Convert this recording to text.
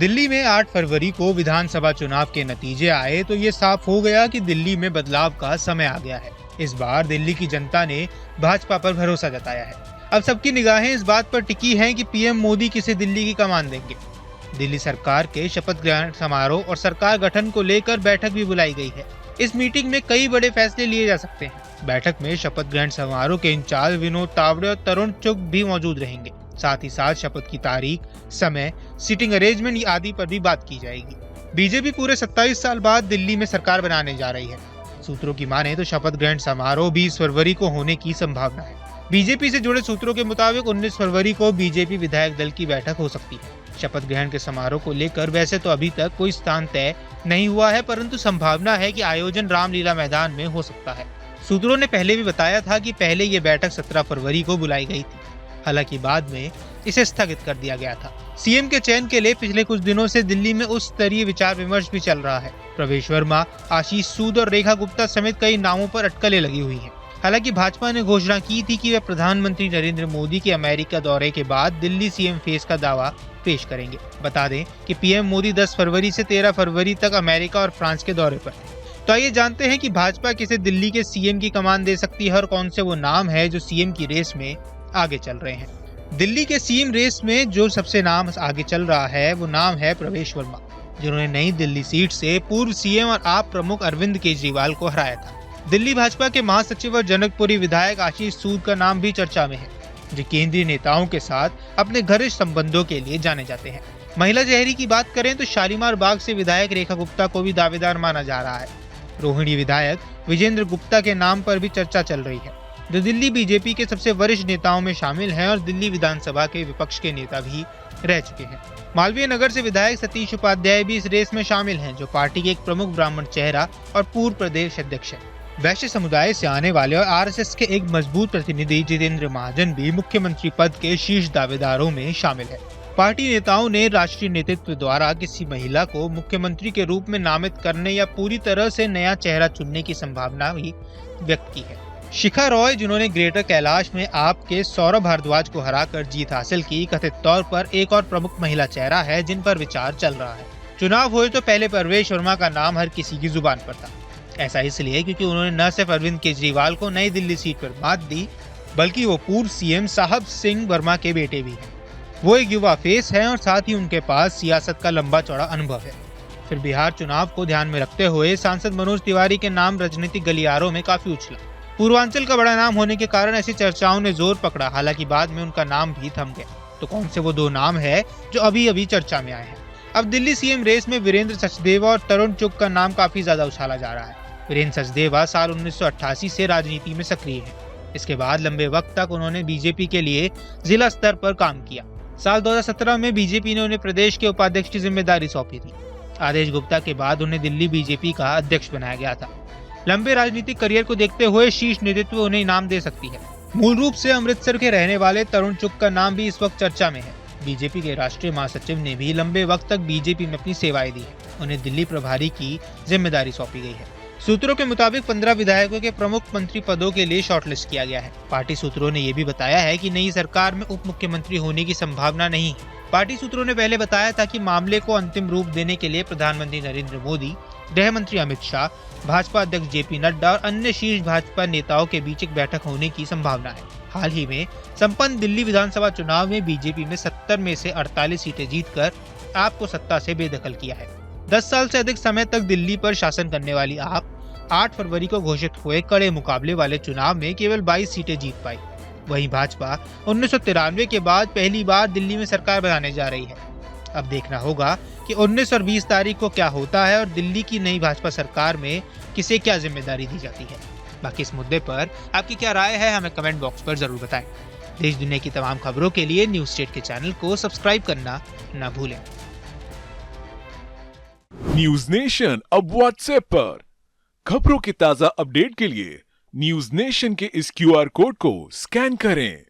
दिल्ली में 8 फरवरी को विधानसभा चुनाव के नतीजे आए तो ये साफ हो गया कि दिल्ली में बदलाव का समय आ गया है। इस बार दिल्ली की जनता ने भाजपा पर भरोसा जताया है। अब सबकी निगाहें इस बात पर टिकी हैं कि पीएम मोदी किसे दिल्ली की कमान देंगे। दिल्ली सरकार के शपथ ग्रहण समारोह और सरकार गठन को लेकर बैठक भी बुलाई गई है। इस मीटिंग में कई बड़े फैसले लिए जा सकते हैं। बैठक में शपथ ग्रहण समारोह के इंचार्ज विनोद तावड़े और तरुण चुग भी मौजूद रहेंगे। साथ ही साथ शपथ की तारीख, समय, सीटिंग अरेंजमेंट आदि पर भी बात की जाएगी। बीजेपी पूरे 27 साल बाद दिल्ली में सरकार बनाने जा रही है। सूत्रों की माने तो शपथ ग्रहण समारोह 20 फरवरी को होने की संभावना है। बीजेपी से जुड़े सूत्रों के मुताबिक 19 फरवरी को बीजेपी विधायक दल की बैठक हो सकती है। शपथ ग्रहण के समारोह को लेकर वैसे तो अभी तक कोई स्थान तय नहीं हुआ है, परंतु संभावना है कि आयोजन रामलीला मैदान में हो सकता है। सूत्रों ने पहले भी बताया था कि पहले ये बैठक 17 फरवरी को बुलाई गई थी, हालांकि बाद में इसे स्थगित कर दिया गया था। सीएम के चयन के लिए पिछले कुछ दिनों से दिल्ली में उच्च स्तरीय विचार विमर्श भी चल रहा है। प्रवेश वर्मा, आशीष सूद और रेखा गुप्ता समेत कई नामों पर अटकलें लगी हुई हैं। हालांकि भाजपा ने घोषणा की थी कि वे प्रधानमंत्री नरेंद्र मोदी के अमेरिका दौरे के बाद दिल्ली सीएम फेस का दावा पेश करेंगे। बता दें कि पीएम मोदी 10 फरवरी से 13 फरवरी तक अमेरिका और फ्रांस के दौरे पर हैं। तो आइए जानते हैं कि भाजपा किसे दिल्ली के सीएम की कमान दे सकती है और कौन से वो नाम है जो सीएम की रेस में आगे चल रहे हैं। दिल्ली के सीएम रेस में जो सबसे नाम आगे चल रहा है वो नाम है प्रवेश वर्मा, जिन्होंने नई दिल्ली सीट से पूर्व सीएम और आप प्रमुख अरविंद केजरीवाल को हराया था। दिल्ली भाजपा के महासचिव और जनकपुरी विधायक आशीष सूद का नाम भी चर्चा में है, जो केंद्रीय नेताओं के साथ अपने घनिष्ठ संबंधों के लिए जाने जाते हैं। महिला चेहरे की बात करें तो शालीमार बाग से विधायक रेखा गुप्ता को भी दावेदार माना जा रहा है। रोहिणी विधायक विजेंद्र गुप्ता के नाम पर भी चर्चा चल रही है, जो दिल्ली बीजेपी के सबसे वरिष्ठ नेताओं में शामिल हैं और दिल्ली विधानसभा के विपक्ष के नेता भी रह चुके हैं। मालवीय नगर से विधायक सतीश उपाध्याय भी इस रेस में शामिल हैं, जो पार्टी के एक प्रमुख ब्राह्मण चेहरा और पूर्व प्रदेश अध्यक्ष है। वैश्य समुदाय से आने वाले और आरएसएस के एक मजबूत प्रतिनिधि जितेंद्र महाजन भी मुख्यमंत्री पद के शीर्ष दावेदारों में शामिल है। पार्टी नेताओं ने राष्ट्रीय नेतृत्व द्वारा किसी महिला को मुख्यमंत्री के रूप में नामित करने या पूरी तरह से नया चेहरा चुनने की संभावना भी व्यक्त की है। शिखा रॉय, जिन्होंने ग्रेटर कैलाश में आपके सौरभ भारद्वाज को हराकर जीत हासिल की, कथित तौर पर एक और प्रमुख महिला चेहरा है जिन पर विचार चल रहा है। चुनाव हुए तो पहले प्रवेश वर्मा का नाम हर किसी की जुबान पर था। ऐसा इसलिए क्योंकि उन्होंने न सिर्फ अरविंद केजरीवाल को नई दिल्ली सीट पर मात दी, बल्कि वो पूर्व सीएम साहब सिंह वर्मा के बेटे भी हैं। वो एक युवा फेस हैं और साथ ही उनके पास सियासत का लंबा चौड़ा अनुभव है। फिर बिहार चुनाव को ध्यान में रखते हुए सांसद मनोज तिवारी के नाम राजनीतिक गलियारों में काफी उछला। पूर्वांचल का बड़ा नाम होने के कारण ऐसी चर्चाओं ने जोर पकड़ा, हालांकि बाद में उनका नाम भी थम गया। तो कौन से वो दो नाम है जो अभी अभी चर्चा में आए हैं? अब दिल्ली सीएम रेस में वीरेंद्र सचदेवा और तरुण चुग का नाम काफी ज्यादा उछाला जा रहा है। वीरेंद्र सचदेवा साल 1988 से राजनीति में सक्रिय हैं। इसके बाद लंबे वक्त तक उन्होंने बीजेपी के लिए जिला स्तर पर काम किया। साल 2017 में बीजेपी ने उन्हें प्रदेश के उपाध्यक्ष की जिम्मेदारी सौंपी थी। आदेश गुप्ता के बाद उन्हें दिल्ली बीजेपी का अध्यक्ष बनाया गया था। लंबे राजनीतिक करियर को देखते हुए शीर्ष नेतृत्व उन्हें इनाम दे सकती है। मूल रूप से अमृतसर के रहने वाले तरुण चुग का नाम भी इस वक्त चर्चा में है। बीजेपी के राष्ट्रीय महासचिव ने भी लंबे वक्त तक बीजेपी में अपनी सेवाएं दी है। उन्हें दिल्ली प्रभारी की जिम्मेदारी सौंपी गई है। सूत्रों के मुताबिक 15 विधायकों के प्रमुख मंत्री पदों के लिए शॉर्टलिस्ट किया गया है। पार्टी सूत्रों ने यह भी बताया है कि नई सरकार में उप मुख्यमंत्री होने की संभावना नहीं है। पार्टी सूत्रों ने पहले बताया था कि मामले को अंतिम रूप देने के लिए प्रधानमंत्री नरेंद्र मोदी, गृह मंत्री अमित शाह, भाजपा अध्यक्ष जेपी नड्डा और अन्य शीर्ष भाजपा नेताओं के बीच एक बैठक होने की संभावना है। हाल ही में संपन्न दिल्ली विधानसभा चुनाव में बीजेपी में 70 में से 48 सीटें जीतकर आप को सत्ता से बेदखल किया है। 10 साल से अधिक समय तक दिल्ली पर शासन करने वाली आप 8 फरवरी को घोषित हुए कड़े मुकाबले वाले चुनाव में केवल 22 सीटें जीत पाई। वहीं भाजपा 1993 के बाद पहली बार दिल्ली में सरकार बनाने जा रही है। अब देखना होगा कि 19 और 20 तारीख को क्या होता है और दिल्ली की नई भाजपा सरकार में किसे क्या जिम्मेदारी दी जाती है। बाकी इस मुद्दे पर आपकी क्या राय है, हमें कमेंट बॉक्स पर जरूर बताएं। देश दुनिया की तमाम खबरों के लिए न्यूज स्टेट के चैनल को सब्सक्राइब करना न भूलें। न्यूज नेशन अब व्हाट्सएप पर खबरों के ताजा अपडेट के लिए न्यूज नेशन के इस क्यूआर कोड को स्कैन करें।